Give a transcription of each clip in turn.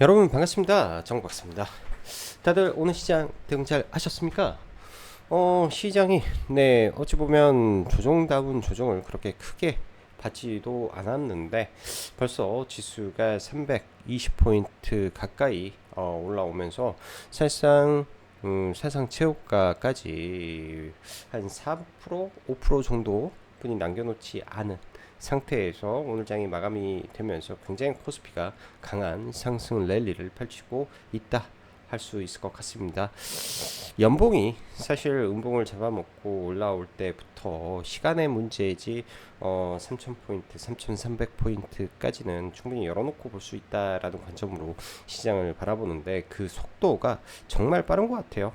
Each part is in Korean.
여러분 반갑습니다. 정박사입니다. 다들 오늘 시장 대응 잘 하셨습니까? 시장이 어찌 보면 조정다운 조정을 그렇게 크게 받지도 않았는데 벌써 지수가 320포인트 가까이 올라오면서 사실상 최고가까지 한 4%, 5% 정도 뿐이 남겨놓지 않은 상태에서 오늘 장이 마감이 되면서 굉장히 코스피가 강한 상승 랠리를 펼치고 있다 할 수 있을 것 같습니다. 연봉이 사실 음봉을 잡아먹고 올라올 때부터 시간의 문제이지 3000포인트, 3300포인트까지는 충분히 열어놓고 볼 수 있다라는 관점으로 시장을 바라보는데 그 속도가 정말 빠른 것 같아요.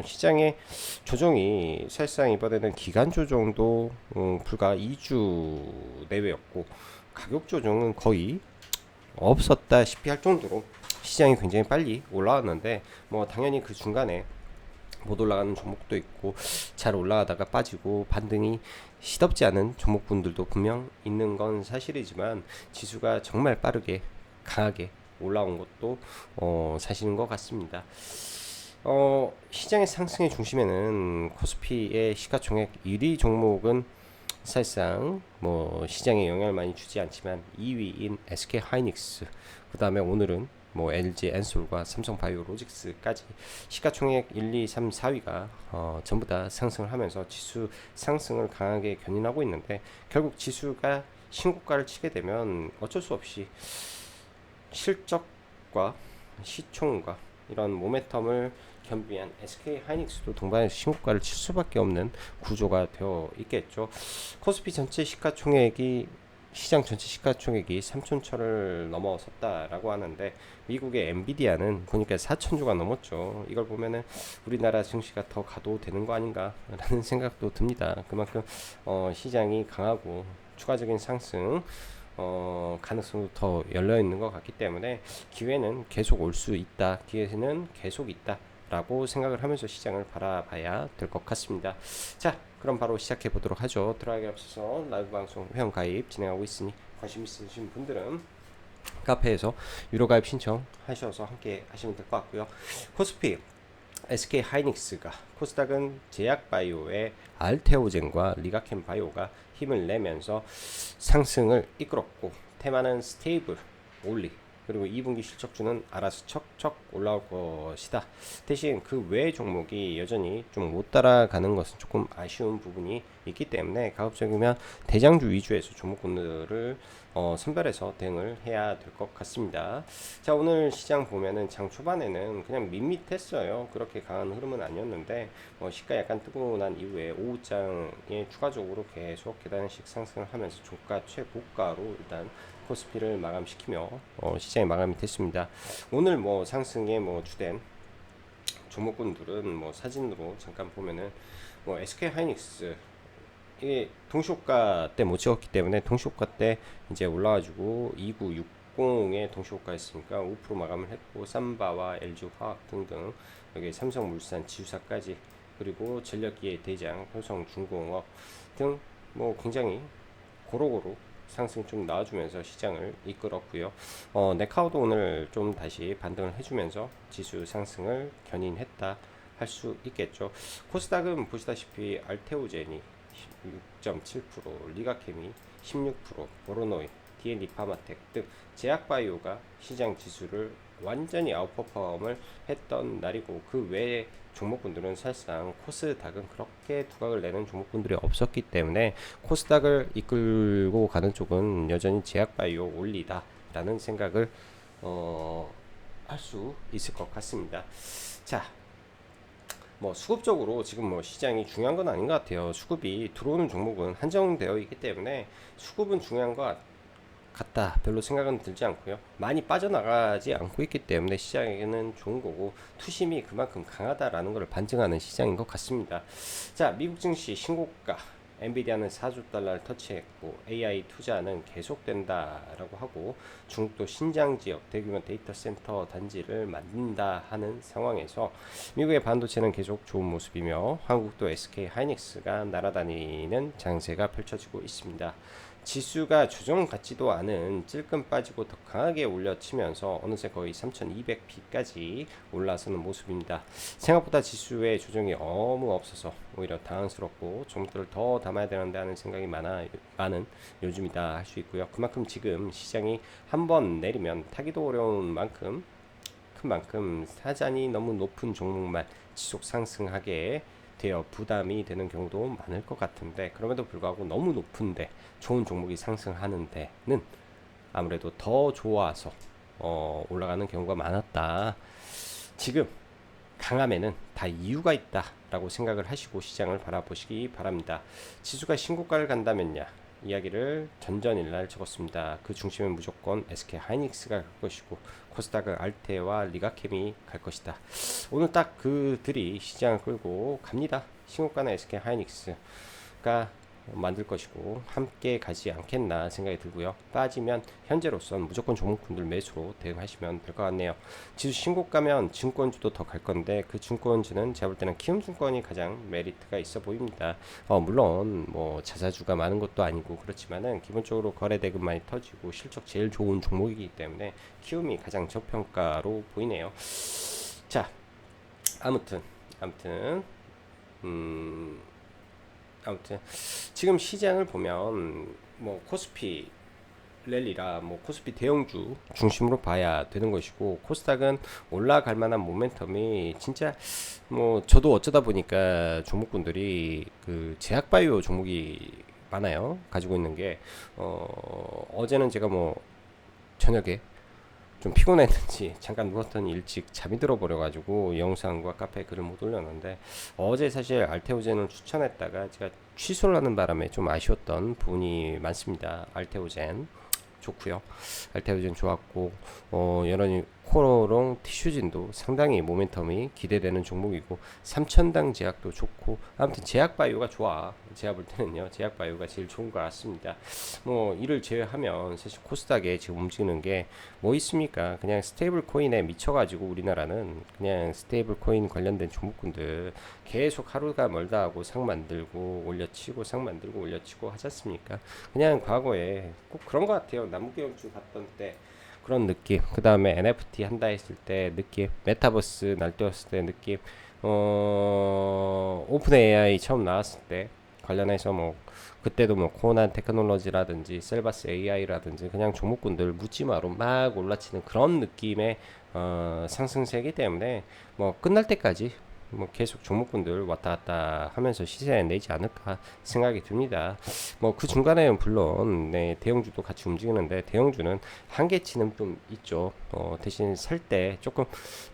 시장의 조정이 사실상 이번에는 기간 조정도 불과 2주 내외였고 가격 조정은 거의 없었다시피 할 정도로 시장이 굉장히 빨리 올라왔는데 뭐 당연히 그 중간에 못 올라가는 종목도 있고 잘 올라가다가 빠지고 반등이 시덥지 않은 종목분들도 분명 있는 건 사실이지만 지수가 정말 빠르게 강하게 올라온 것도 사실인 것 같습니다. 시장의 상승의 중심에는 코스피의 시가총액 1위 종목은 사실상 뭐 시장에 영향을 많이 주지 않지만 2위인 SK 하이닉스, 그 다음에 오늘은 뭐 LG 엔솔과 삼성 바이오로직스까지 시가총액 1, 2, 3, 4위가 전부 다 상승을 하면서 지수 상승을 강하게 견인하고 있는데 결국 지수가 신고가를 치게 되면 어쩔 수 없이 실적과 시총과 이런 모멘텀을 겸비한 SK 하이닉스도 동반해서 신고가를 칠 수밖에 없는 구조가 되어 있겠죠. 코스피 전체 시가총액이 시장 전체 시가총액이 3천조를 넘어섰다라고 하는데 미국의 엔비디아는 보니까 4천조가 넘었죠. 이걸 보면은 우리나라 증시가 더 가도 되는 거 아닌가라는 생각도 듭니다. 그만큼 시장이 강하고 추가적인 상승 가능성도 더 열려 있는 것 같기 때문에 기회는 계속 올 수 있다. 기회는 계속 있다. 라고 생각을 하면서 시장을 바라봐야 될 것 같습니다. 자, 그럼 바로 시작해 보도록 하죠. 들어가기 앞서서 라이브 방송 회원 가입 진행하고 있으니 관심 있으신 분들은 카페에서 유료 가입 신청하셔서 함께 하시면 될 것 같고요. 코스피 SK 하이닉스가, 코스닥은 제약바이오의 알테오젠과 리가켄 바이오가 힘을 내면서 상승을 이끌었고 테마는 스테이블, 올리, 그리고 2분기 실적주는 알아서 척척 올라올 것이다. 대신 그 외 종목이 여전히 좀 못 따라가는 것은 조금 아쉬운 부분이 있기 때문에 가급적이면 대장주 위주에서 종목군들을 선별해서 대응을 해야 될 것 같습니다. 자, 오늘 시장 보면은 장 초반에는 그냥 밋밋했어요. 그렇게 강한 흐름은 아니었는데 시가 약간 뜨고 난 이후에 오후장에 추가적으로 계속 계단식 상승을 하면서 종가 최고가로 일단 코스피를 마감시키며 시장이 마감이 됐습니다. 오늘 뭐 상승의 뭐 주된 종목군들은 뭐 사진으로 잠깐 보면은 뭐 SK 하이닉스 이게 동시호가 때 못 찍었기 때문에 동시호가 때 이제 올라가지고 2960에 동시호가였으니까 5% 마감을 했고 삼바와 LG화학 등등 여기 삼성물산 지주사까지 그리고 전력기의 대장 효성중공업 등 뭐 굉장히 고루고루 상승 좀 나와주면서 시장을 이끌었고요. 네카우도 오늘 좀 다시 반등을 해주면서 지수 상승을 견인했다 할 수 있겠죠. 코스닥은 보시다시피 알테오젠이 6.7%, 리가케미 16%, 보로노이, D&D 파마텍 등 제약바이오가 시장 지수를 완전히 아웃퍼폼을 했던 날이고 그 외에 종목군들은 사실상 코스닥은 그렇게 두각을 내는 종목군들이 없었기 때문에 코스닥을 이끌고 가는 쪽은 여전히 제약바이오 올리다라는 생각을 할 수 있을 것 같습니다. 자, 뭐 수급적으로 지금 뭐 시장이 중요한 건 아닌 것 같아요. 수급이 들어오는 종목은 한정되어 있기 때문에 수급은 중요한 것 같다 별로 생각은 들지 않고요. 많이 빠져나가지 않고 있기 때문에 시장에게는 좋은 거고 투심이 그만큼 강하다라는 것을 반증하는 시장인 것 같습니다. 자, 미국 증시 신고가, 엔비디아는 4조 달러를 터치했고 AI 투자는 계속된다라고 하고 중국도 신장 지역 대규모 데이터 센터 단지를 만든다 하는 상황에서 미국의 반도체는 계속 좋은 모습이며 한국도 SK 하이닉스가 날아다니는 장세가 펼쳐지고 있습니다. 지수가 조정 같지도 않은 찔끔 빠지고 더 강하게 올려치면서 어느새 거의 3200P까지 올라서는 모습입니다. 생각보다 지수의 조정이 너무 없어서 오히려 당황스럽고 종목들을 더 담아야 되는데 하는 생각이 많은 요즘이다 할 수 있고요. 그만큼 지금 시장이 한번 내리면 타기도 어려운 만큼 큰 만큼 사잔이 너무 높은 종목만 지속 상승하게 되어 부담이 되는 경우도 많을 것 같은데, 그럼에도 불구하고 너무 높은데 좋은 종목이 상승하는 데는 아무래도 더 좋아서 올라가는 경우가 많았다. 지금 강함에는 다 이유가 있다라고 생각을 하시고 시장을 바라보시기 바랍니다. 지수가 신고가를 간다면야 이야기를 전전일날 적었습니다. 그 중심은 무조건 SK 하이닉스가 갈 것이고 코스닥은 알테와 리가켐이 갈 것이다. 오늘 딱 그들이 시장을 끌고 갑니다. 신고가는 SK 하이닉스가 만들 것이고 함께 가지 않겠나 생각이 들고요. 빠지면 현재로선 무조건 종목군들 매수로 대응하시면 될 것 같네요. 지수 신고 가면 증권주도 더 갈 건데 그 증권주는 제가 볼 때는 키움증권이 가장 메리트가 있어 보입니다. 물론 뭐 자사주가 많은 것도 아니고 그렇지만은 기본적으로 거래 대금 많이 터지고 실적 제일 좋은 종목이기 때문에 키움이 가장 저평가로 보이네요. 자, 아무튼 아무튼 지금 시장을 보면 뭐 코스피 랠리라 뭐 코스피 대형주 중심으로 봐야 되는 것이고, 코스닥은 올라갈 만한 모멘텀이 진짜 뭐 저도 어쩌다 보니까 종목군들이 그 제약바이오 종목이 많아요. 가지고 있는 게 어제는 제가 뭐 저녁에 좀 피곤했는지 잠깐 누웠더니 일찍 잠이 들어 버려가지고 영상과 카페에 글을 못 올렸는데, 어제 사실 알테오젠을 추천했다가 제가 취소를 하는 바람에 좀 아쉬웠던 부분이 많습니다. 알테오젠 좋고요. 알테오젠 좋았고 여전히 코로롱 티슈진도 상당히 모멘텀이 기대되는 종목이고, 삼천당 제약도 좋고, 아무튼 제약바이오가 좋아. 제가 볼 때는요, 제약바이오가 제일 좋은 것 같습니다. 뭐 이를 제외하면 사실 코스닥에 지금 움직이는 게 뭐 있습니까? 그냥 스테이블 코인에 미쳐가지고 우리나라는 그냥 스테이블 코인 관련된 종목군들 계속 하루가 멀다 하고 상 만들고 올려치고 상 만들고 올려치고 하지 않습니까? 그냥 과거에 꼭 그런 것 같아요. 남북경주 봤던 때 그런 느낌, 그 다음에 NFT 한다 했을 때 느낌, 메타버스 날뛰었을 때 느낌, 오픈 AI 처음 나왔을 때 관련해서 뭐 그때도 뭐 코난 테크놀로지라든지 셀바스 AI라든지 그냥 종목군들 묻지마로 막 올라치는 그런 느낌의 상승세이기 때문에 뭐 끝날 때까지 뭐 계속 종목군들 왔다 갔다 하면서 시세 내지 않을까 생각이 듭니다. 뭐 그 중간에는 물론 네, 대형주도 같이 움직이는데 대형주는 한계치는 좀 있죠. 대신 살 때 조금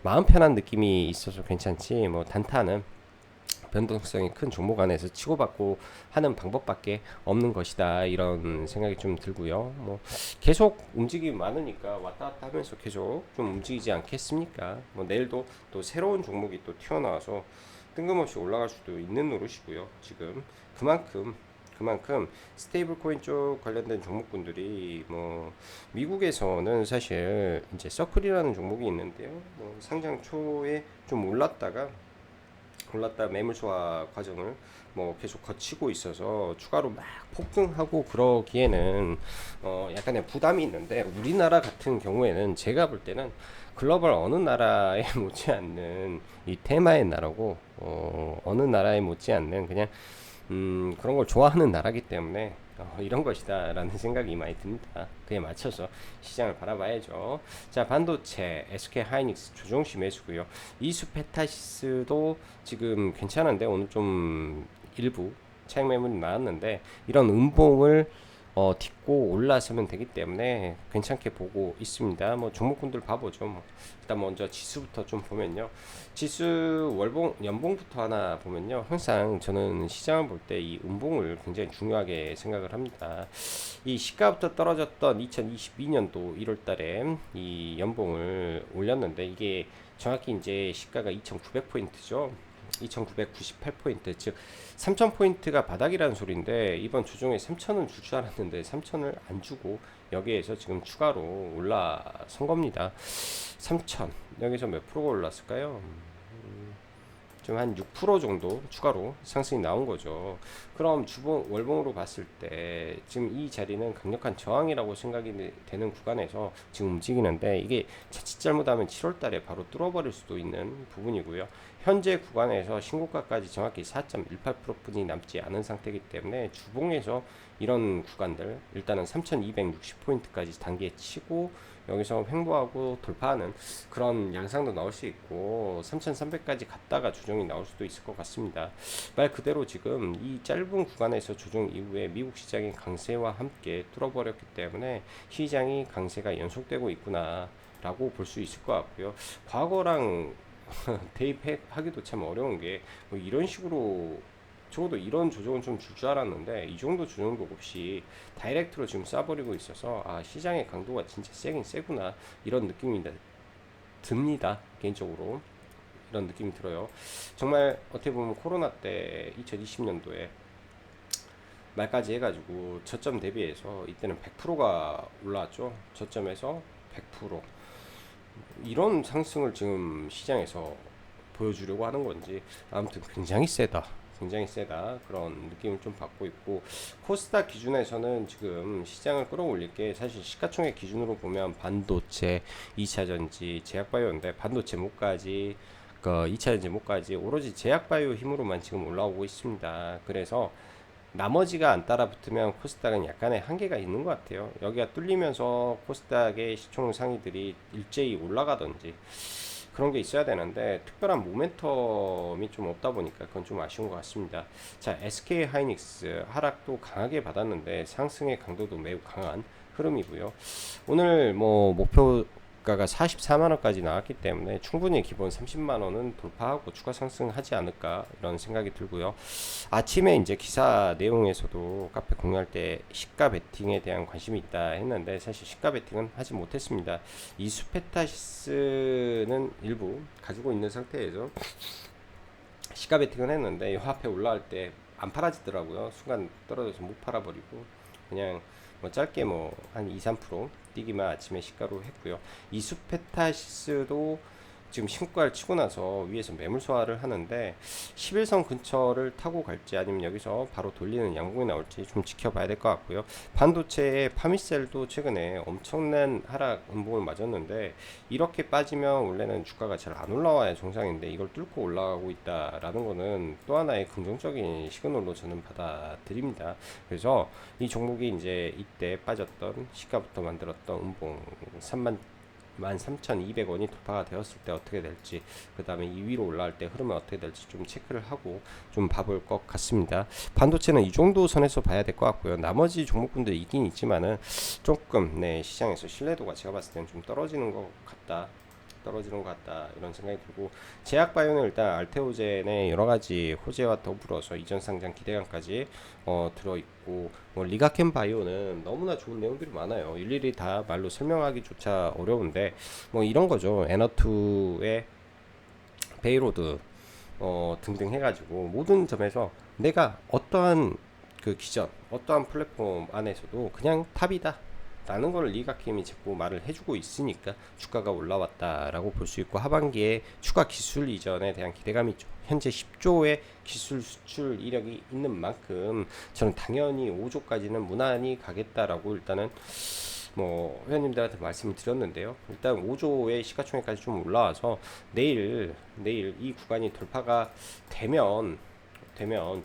마음 편한 느낌이 있어서 괜찮지, 뭐 단타는 변동성이 큰 종목 안에서 치고받고 하는 방법밖에 없는 것이다, 이런 생각이 좀 들고요. 뭐 계속 움직임이 많으니까 왔다 갔다 하면서 계속 좀 움직이지 않겠습니까? 뭐 내일도 또 새로운 종목이 또 튀어나와서 뜬금없이 올라갈 수도 있는 노릇이고요. 지금 그만큼 스테이블 코인 쪽 관련된 종목군들이 뭐 미국에서는 사실 이제 서클이라는 종목이 있는데요. 뭐 상장 초에 좀 올랐다 매물소화 과정을 뭐 계속 거치고 있어서 추가로 막 폭등하고 그러기에는 약간의 부담이 있는데, 우리나라 같은 경우에는 제가 볼 때는 글로벌 어느 나라에 못지않는 이 테마의 나라고 어느 나라에 못지않는 그냥 그런 걸 좋아하는 나라기 때문에 이런 것이다 라는 생각이 많이 듭니다. 그에 맞춰서 시장을 바라봐야죠. 자, 반도체 SK 하이닉스 조정시 매수고요. 이수페타시스도 지금 괜찮은데 오늘 좀 일부 차익 매물이 나왔는데, 이런 음봉을 딛고 올라서면 되기 때문에 괜찮게 보고 있습니다. 뭐 종목군들 봐보죠. 뭐 일단 먼저 지수부터 좀 보면요. 지수 월봉 연봉부터 하나 보면요. 항상 저는 시장을 볼 때 이 음봉을 굉장히 중요하게 생각을 합니다. 이 시가부터 떨어졌던 2022년도 1월달에 이 연봉을 올렸는데, 이게 정확히 이제 시가가 2,900포인트죠. 2,998포인트, 즉 3,000포인트가 바닥이라는 소리인데, 이번 주중에 3,000은 줄 줄 알았는데 3,000을 안 주고 여기에서 지금 추가로 올라선 겁니다. 3,000 여기서 몇 프로가 올랐을까요? 지금 한 6% 정도 추가로 상승이 나온 거죠. 그럼 주봉 월봉으로 봤을 때 지금 이 자리는 강력한 저항이라고 생각이 되는 구간에서 지금 움직이는데, 이게 자칫 잘못하면 7월 달에 바로 뚫어버릴 수도 있는 부분이고요. 현재 구간에서 신고가까지 정확히 4.18%뿐이 남지 않은 상태이기 때문에 주봉에서 이런 구간들 일단은 3260포인트까지 단계 치고 여기서 횡보하고 돌파하는 그런 양상도 나올 수 있고, 3300까지 갔다가 조정이 나올 수도 있을 것 같습니다. 말 그대로 지금 이 짧은 구간에서 조정 이후에 미국 시장의 강세와 함께 뚫어버렸기 때문에 시장이 강세가 연속되고 있구나 라고 볼 수 있을 것 같고요. 과거랑 대입하기도 참 어려운 게, 뭐 이런 식으로 적어도 이런 조정은 좀 줄 줄 알았는데 이 정도 조정도 없이 다이렉트로 지금 쏴버리고 있어서, 아, 시장의 강도가 진짜 세긴 세구나 이런 느낌이 듭니다. 개인적으로 이런 느낌이 들어요. 정말 어떻게 보면 코로나 때 2020년도에 말까지 해가지고 저점 대비해서 이때는 100%가 올라왔죠. 저점에서 100% 이런 상승을 지금 시장에서 보여주려고 하는 건지 아무튼 굉장히 세다. 굉장히 세다 그런 느낌을 좀 받고 있고, 코스닥 기준에서는 지금 시장을 끌어올릴 게 사실 시가총액 기준으로 보면 반도체, 2차전지, 제약바이오인데, 반도체 못가지, 그 2차전지 못가지 오로지 제약바이오 힘으로만 지금 올라오고 있습니다. 그래서 나머지가 안 따라붙으면 코스닥은 약간의 한계가 있는 것 같아요. 여기가 뚫리면서 코스닥의 시총 상위들이 일제히 올라가든지 그런 게 있어야 되는데, 특별한 모멘텀이 좀 없다 보니까 그건 좀 아쉬운 것 같습니다. 자, SK 하이닉스 하락도 강하게 받았는데 상승의 강도도 매우 강한 흐름이고요. 오늘 뭐 목표가가 44만 원까지 나왔기 때문에 충분히 기본 30만 원은 돌파하고 추가 상승하지 않을까 이런 생각이 들고요. 아침에 이제 기사 내용에서도 카페 공유할 때 시가 베팅에 대한 관심이 있다 했는데, 사실 시가 베팅은 하지 못했습니다. 이 수페타시스는 일부 가지고 있는 상태에서 시가 베팅은 했는데, 이 화폐 올라갈 때 안 팔아지더라고요. 순간 떨어져서 못 팔아버리고 그냥 뭐 짧게 뭐 한 2-3% 뛰기만 아침에 시가로 했고요. 이 수페타시스도 지금 신고가를 치고 나서 위에서 매물 소화를 하는데 11선 근처를 타고 갈지 아니면 여기서 바로 돌리는 양봉이 나올지 좀 지켜봐야 될 것 같고요. 반도체의 파미셀도 최근에 엄청난 하락 음봉을 맞았는데, 이렇게 빠지면 원래는 주가가 잘 안 올라와야 정상인데 이걸 뚫고 올라가고 있다라는 거는 또 하나의 긍정적인 시그널로 저는 받아들입니다. 그래서 이 종목이 이제 이때 빠졌던 시가부터 만들었던 음봉 13,200원이 돌파가 되었을 때 어떻게 될지, 그 다음에 이 위로 올라갈 때 흐름은 어떻게 될지 좀 체크를 하고 좀 봐볼 것 같습니다. 반도체는 이 정도 선에서 봐야 될 것 같고요. 나머지 종목군들이 있긴 있지만은 조금 시장에서 신뢰도가 제가 봤을 때는 좀 떨어지는 것 같다. 이런 생각이 들고, 제약바이오는 일단 알테오젠의 여러가지 호재와 더불어서 이전 상장 기대감까지 들어있고, 뭐 리가켄 바이오는 너무나 좋은 내용들이 많아요. 일일이 다 말로 설명하기조차 어려운데, 뭐 이런 거죠. 에너투의 베이로드 등등 해가지고 모든 점에서 내가 어떠한 그 기전, 어떠한 플랫폼 안에서도 그냥 탑이다 라는 걸 리가킴이 자꾸 말을 해주고 있으니까 주가가 올라왔다라고 볼 수 있고, 하반기에 추가 기술 이전에 대한 기대감이 있죠. 현재 10조의 기술 수출 이력이 있는 만큼 저는 당연히 5조까지는 무난히 가겠다라고 일단은 뭐 회원님들한테 말씀을 드렸는데요. 일단 5조의 시가총액까지 좀 올라와서 내일 이 구간이 돌파가 되면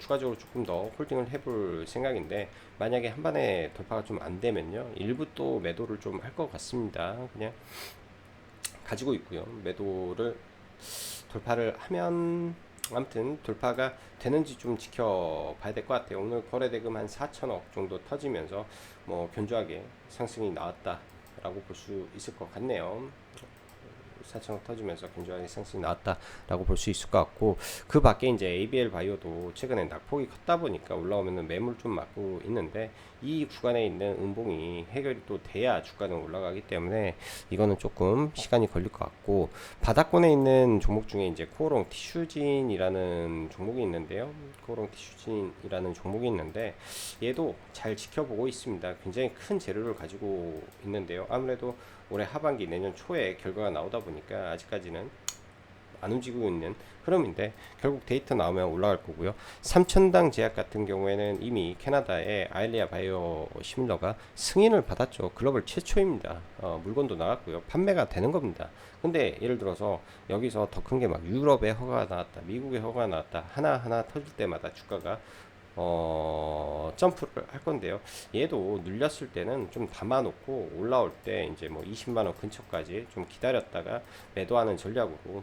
추가적으로 조금 더 홀딩을 해볼 생각인데, 만약에 한 번에 돌파가 좀 안 되면요, 일부 또 매도를 좀 할 것 같습니다. 그냥 가지고 있고요. 매도를 돌파를 하면 아무튼 돌파가 되는지 좀 지켜봐야 될 것 같아요. 오늘 거래대금 한 4천억 정도 터지면서 뭐 견조하게 상승이 나왔다라고 볼 수 있을 것 같네요. 4천억 터지면서 견조하게 상승이 나왔다라고 볼 수 있을 것 같고, 그 밖에 이제 ABL 바이오도 최근에 낙폭이 컸다 보니까 올라오면은 매물 좀 맞고 있는데, 이 구간에 있는 음봉이 해결이 또 돼야 주가는 올라가기 때문에 이거는 조금 시간이 걸릴 것 같고, 바닥권에 있는 종목 중에 이제 코오롱 티슈진이라는 종목이 있는데요. 코오롱 티슈진이라는 종목이 있는데 얘도 잘 지켜보고 있습니다. 굉장히 큰 재료를 가지고 있는데요. 아무래도 올해 하반기 내년 초에 결과가 나오다 보니까 아직까지는 안 움직이고 있는 흐름인데 결국 데이터 나오면 올라갈 거고요. 3천당 제약 같은 경우에는 이미 캐나다의 아일리아 바이오 시밀러가 승인을 받았죠. 글로벌 최초입니다. 물건도 나왔고요. 판매가 되는 겁니다. 근데 예를 들어서 여기서 더 큰 게 막 유럽에 허가가 나왔다, 미국에 허가가 나왔다, 하나하나 터질 때마다 주가가 점프를 할 건데요. 얘도 눌렸을 때는 좀 담아놓고 올라올 때 이제 뭐 20만 원 근처까지 좀 기다렸다가 매도하는 전략으로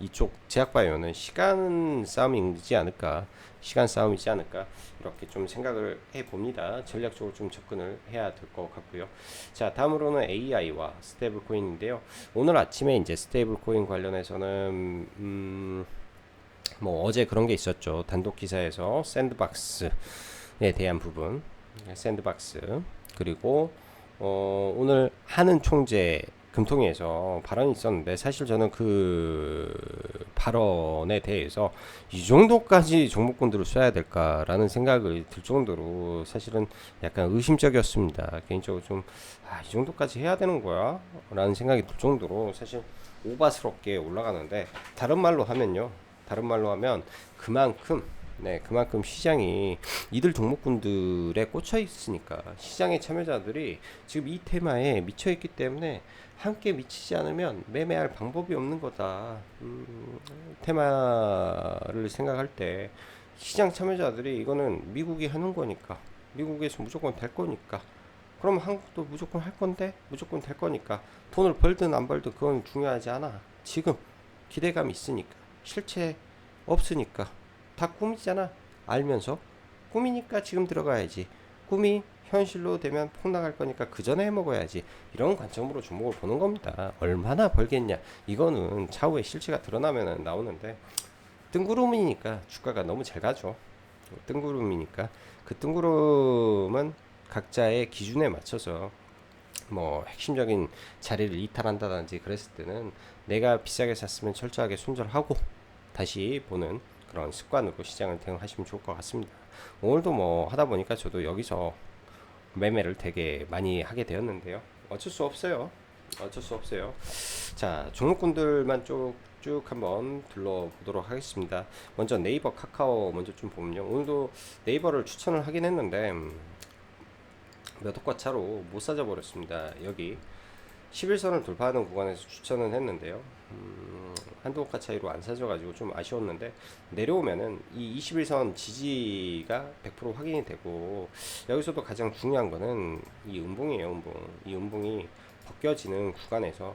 이쪽 제약바이오는 시간 싸움이지 않을까, 시간 싸움이지 않을까 이렇게 좀 생각을 해 봅니다. 전략적으로 좀 접근을 해야 될 것 같고요. 자, 다음으로는 AI와 스테이블 코인인데요. 오늘 아침에 이제 스테이블 코인 관련해서는 뭐 어제 그런 게 있었죠. 단독 기사에서 샌드박스에 대한 부분, 샌드박스, 그리고 오늘 하는 총재 금통위에서 발언이 있었는데 사실 저는 그 발언에 대해서 이 정도까지 종목군들을 써야 될까라는 생각이 들 정도로 사실은 약간 의심적이었습니다. 개인적으로 좀 이 정도까지 해야 되는 거야? 라는 생각이 들 정도로 사실 오바스럽게 올라가는데 다른 말로 하면요. 다른 말로 하면 그만큼 시장이 이들 종목군들에 꽂혀 있으니까 시장의 참여자들이 지금 이 테마에 미쳐 있기 때문에 함께 미치지 않으면 매매할 방법이 없는 거다. 테마를 생각할 때 시장 참여자들이 이거는 미국이 하는 거니까 미국에서 무조건 될 거니까 그럼 한국도 무조건 할 건데 무조건 될 거니까 돈을 벌든 안 벌든 그건 중요하지 않아. 지금 기대감이 있으니까 실체 없으니까 다 꿈이잖아. 알면서 꿈이니까 지금 들어가야지. 꿈이 현실로 되면 폭락할 거니까 그 전에 해먹어야지. 이런 관점으로 종목을 보는 겁니다. 얼마나 벌겠냐. 이거는 차후에 실체가 드러나면 나오는데 뜬구름이니까 주가가 너무 잘 가죠. 뜬구름이니까 그 뜬구름은 각자의 기준에 맞춰서 뭐 핵심적인 자리를 이탈한다든지 그랬을 때는 내가 비싸게 샀으면 철저하게 손절하고 다시 보는 그런 습관으로 시장을 대응하시면 좋을 것 같습니다. 오늘도 뭐 하다 보니까 저도 여기서 매매를 되게 많이 하게 되었는데요. 어쩔 수 없어요. 어쩔 수 없어요. 자, 종목군들만 쭉 한번 둘러보도록 하겠습니다. 먼저 네이버, 카카오 먼저 좀 보면요. 오늘도 네이버를 추천을 하긴 했는데 몇 억과 차로 못 사져 버렸습니다. 여기 11선을 돌파하는 구간에서 추천은 했는데요. 한두 억가 차이로 안 사져가지고 좀 아쉬웠는데 내려오면은 이 21선 지지가 100% 확인이 되고 여기서도 가장 중요한 거는 이 음봉이에요. 음봉. 이 음봉이 벗겨지는 구간에서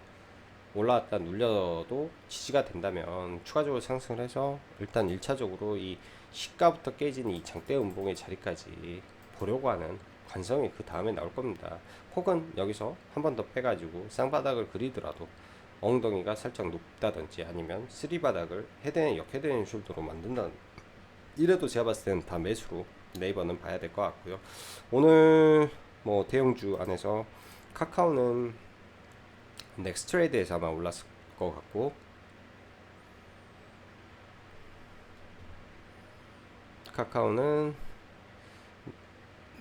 올라왔다 눌려도 지지가 된다면 추가적으로 상승을 해서 일단 1차적으로 이 시가부터 깨진 이 장대 음봉의 자리까지 보려고 하는 관성이 그 다음에 나올 겁니다. 혹은 여기서 한 번 더 빼가지고 쌍바닥을 그리더라도 엉덩이가 살짝 높다든지 아니면 쓰리바닥을 헤드앤 역헤드앤 숄더로 만든다. 이래도 제가 봤을 때는 다 매수로 네이버는 봐야 될 것 같고요. 오늘 뭐 대형주 안에서 카카오는 넥스트레이드에서 아마 올랐을 것 같고 카카오는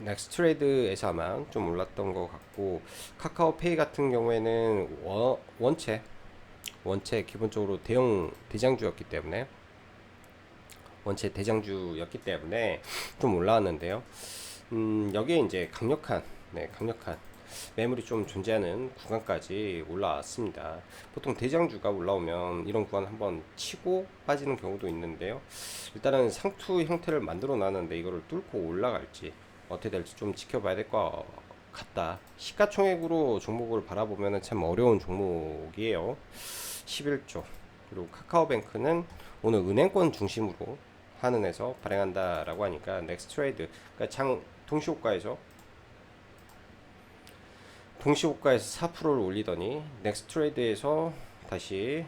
넥스트레이드에서 아마 좀 올랐던 것 같고 카카오페이 같은 경우에는 원체 기본적으로 대장주였기 때문에 원체 대장주였기 때문에 좀 올라왔는데요. 여기에 이제 강력한 매물이 좀 존재하는 구간까지 올라왔습니다. 보통 대장주가 올라오면 이런 구간 한번 치고 빠지는 경우도 있는데요. 일단은 상투 형태를 만들어 놨는데 이거를 뚫고 올라갈지 어떻게 될지 좀 지켜봐야 될 것 같다. 시가총액으로 종목을 바라보면 참 어려운 종목이에요. 11조. 그리고 카카오뱅크는 오늘 은행권 중심으로 한은에서 발행한다라고 하니까 넥스트레이드, 그러니까 장 동시호가에서 4%를 올리더니 넥스트레이드에서 다시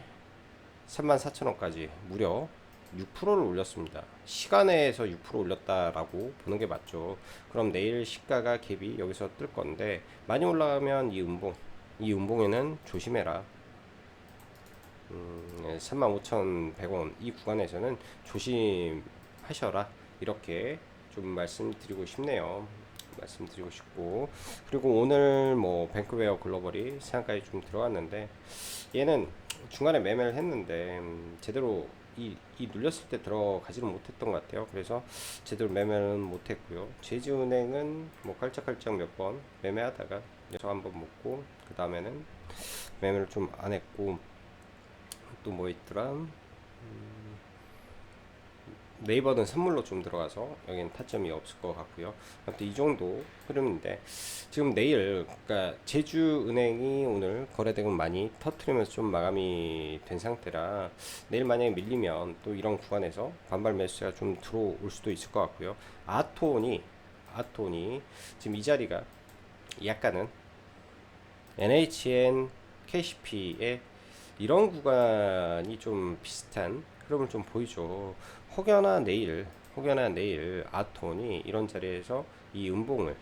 34,000원까지 무려 6%를 올렸습니다. 시간에서 6% 올렸다라고 보는 게 맞죠. 그럼 내일 시가가 갭이 여기서 뜰 건데 많이 올라가면 이 음봉에는 조심해라. 35,100원 이 구간에서는 조심하셔라. 이렇게 좀 말씀드리고 싶네요. 말씀드리고 싶고, 그리고 오늘 뭐 뱅크웨어 글로벌이 상한가에 좀 들어왔는데 얘는 중간에 매매를 했는데 제대로 이 눌렸을 때 들어가지는 못했던 것 같아요. 그래서 제대로 매매는 못했고요. 제주은행은 뭐 깔짝깔짝 몇 번 매매하다가 여기서 한번 먹고 그 다음에는 매매를 좀 안 했고, 또 뭐 있더라, 네이버는 선물로 좀 들어가서 여기는 타점이 없을 것 같고요. 아무튼 이 정도 흐름인데, 지금 내일 그러니까 제주은행이 오늘 거래대금 많이 터트리면서 좀 마감이 된 상태라 내일 만약에 밀리면 또 이런 구간에서 반발 매수가 좀 들어올 수도 있을 것 같고요. 아톤이 지금 이 자리가 약간은 NHN KCP의 이런 구간이 좀 비슷한 흐름을 좀 보이죠. 혹여나 내일 아톤이 이런 자리에서 이 음봉을,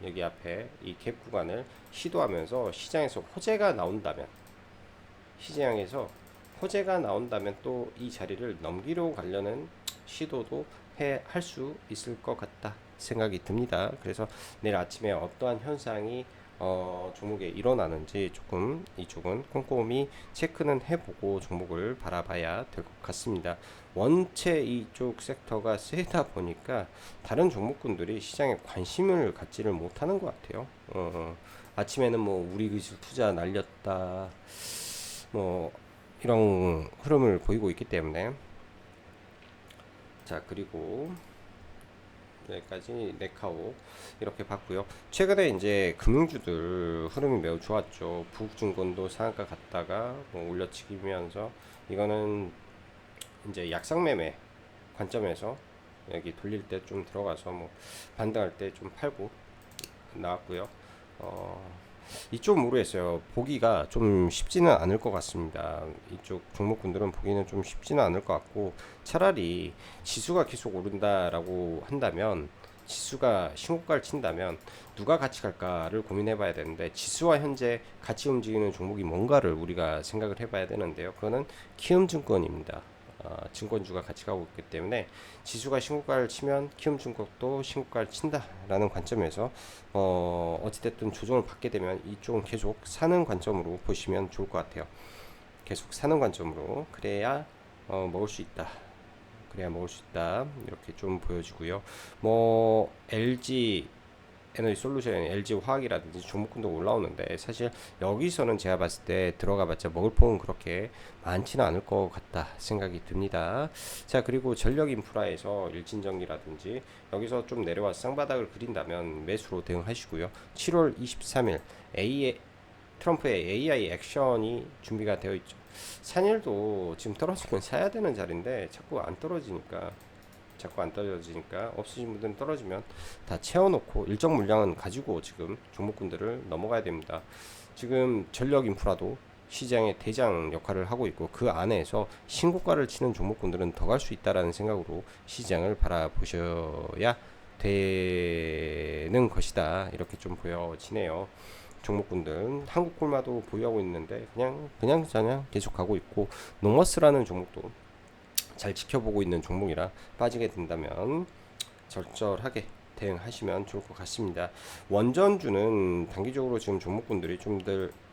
여기 앞에 이 갭 구간을 시도하면서 시장에서 호재가 나온다면 또 이 자리를 넘기려 가려는 시도도 할 수 있을 것 같다 생각이 듭니다. 그래서 내일 아침에 어떠한 현상이 종목에 일어나는지 조금 이쪽은 꼼꼼히 체크는 해보고 종목을 바라봐야 될 것 같습니다. 원체 이쪽 섹터가 세다 보니까 다른 종목군들이 시장에 관심을 갖지를 못하는 것 같아요. 아침에는 뭐 우리 기술 투자 날렸다, 뭐 이런 흐름을 보이고 있기 때문에. 자, 그리고 여기까지 네카오 이렇게 봤고요. 최근에 이제 금융주들 흐름이 매우 좋았죠. 부국증권도 상한가 갔다가 뭐 올려치기면서, 이거는 이제 약상매매 관점에서 여기 돌릴 때 좀 들어가서 뭐 반등할 때 좀 팔고 나왔고요. 이쪽 모르겠어요. 보기가 좀 쉽지는 않을 것 같습니다. 이쪽 종목군들은 보기는 좀 쉽지는 않을 것 같고, 차라리 지수가 계속 오른다라고 한다면, 지수가 신고가를 친다면 누가 같이 갈까를 고민해 봐야 되는데, 지수와 현재 같이 움직이는 종목이 뭔가를 우리가 생각을 해 봐야 되는데요. 그거는 키움증권입니다. 증권주가 같이 가고 있기 때문에 지수가 신고가를 치면 키움증권도 신고가를 친다라는 관점에서 어찌됐든 조정을 받게 되면 이쪽은 계속 사는 관점으로 보시면 좋을 것 같아요. 계속 사는 관점으로, 그래야 먹을 수 있다. 이렇게 좀 보여지고요. 뭐 LG 에너지 솔루션, LG 화학이라든지 종목군도 올라오는데, 사실 여기서는 제가 봤을 때 들어가봤자 먹을 폭은 그렇게 많지는 않을 것 같다 생각이 듭니다. 자, 그리고 전력 인프라에서 일진전기라든지 여기서 좀 내려와서 쌍바닥을 그린다면 매수로 대응하시고요. 7월 23일 트럼프의 AI 액션이 준비가 되어 있죠. 산일도 지금 떨어지면 사야 되는 자리인데 자꾸 안 떨어지니까, 없으신 분들은 떨어지면 다 채워놓고 일정 물량은 가지고 지금 종목군들을 넘어가야 됩니다. 지금 전력 인프라도 시장의 대장 역할을 하고 있고, 그 안에서 신고가를 치는 종목군들은 더 갈 수 있다라는 생각으로 시장을 바라보셔야 되는 것이다, 이렇게 좀 보여지네요. 종목군들 한국콜마도 보유하고 있는데 그냥 계속 가고 있고, 노머스라는 종목도 잘 지켜보고 있는 종목이라 빠지게 된다면 절절하게 대응하시면 좋을 것 같습니다. 원전주는 단기적으로 지금 종목군들이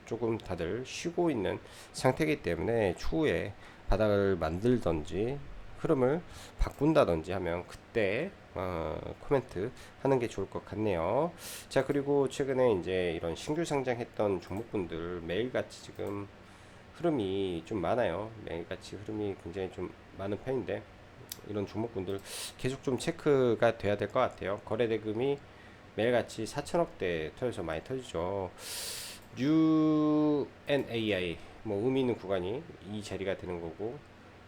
조금 다들 쉬고 있는 상태이기 때문에 추후에 바닥을 만들던지 흐름을 바꾼다든지 하면 그때 코멘트 하는 게 좋을 것 같네요. 자, 그리고 최근에 이제 이런 신규 상장했던 종목군들 매일같이 지금 흐름이 좀 많아요. 매일같이 흐름이 굉장히 좀 많은 편인데, 이런 종목군들 계속 좀 체크가 돼야 될 것 같아요. 거래대금이 매일같이 4천억대 터져서 많이 터지죠. UNAI 뭐 의미 있는 구간이 이 자리가 되는 거고,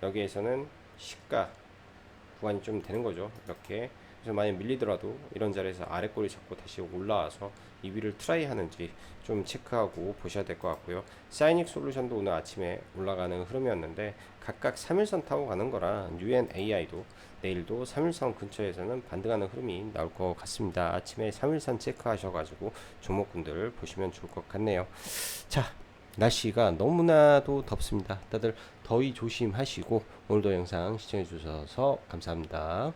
여기에서는 시가 구간이 좀 되는 거죠. 이렇게. 그래서 만약 밀리더라도 이런 자리에서 아래 꼬리 잡고 다시 올라와서 이 위를 트라이 하는지 좀 체크하고 보셔야 될 것 같고요. 사이닉 솔루션도 오늘 아침에 올라가는 흐름이었는데 각각 3일선 타고 가는 거라 UNAI도 내일도 3일선 근처에서는 반등하는 흐름이 나올 것 같습니다. 아침에 3일선 체크하셔가지고 종목군들 보시면 좋을 것 같네요. 자, 날씨가 너무나도 덥습니다. 다들 더위 조심하시고 오늘도 영상 시청해 주셔서 감사합니다.